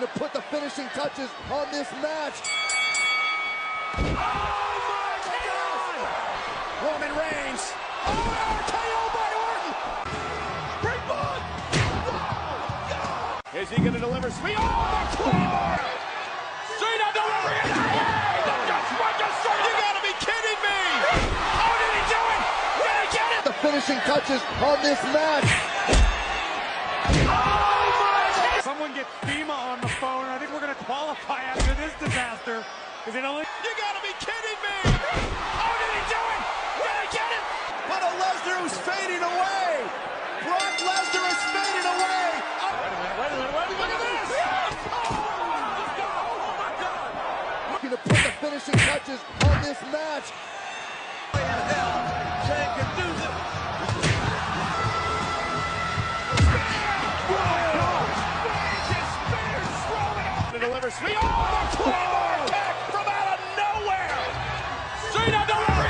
To put the finishing touches on this match. Oh my God! Roman Reigns. Oh, RKO by Orton! Springboard! Is he going to deliver speed? Oh, the claymore! Cena delivering it! You got to be kidding me! How did he do it? Did he get it? The finishing touches on this match. Someone get FEMA on the phone. I think we're going to qualify after this disaster. Is it only? You got to be kidding me! How did he do it? Did he get it? But a Lesnar who's fading away. Brock Lesnar is fading away. Wait a minute. Look at this! Oh my God! Looking to put the finishing touches on this match. Delivers speed. Oh, the claymore attack from out of nowhere! Cena delivering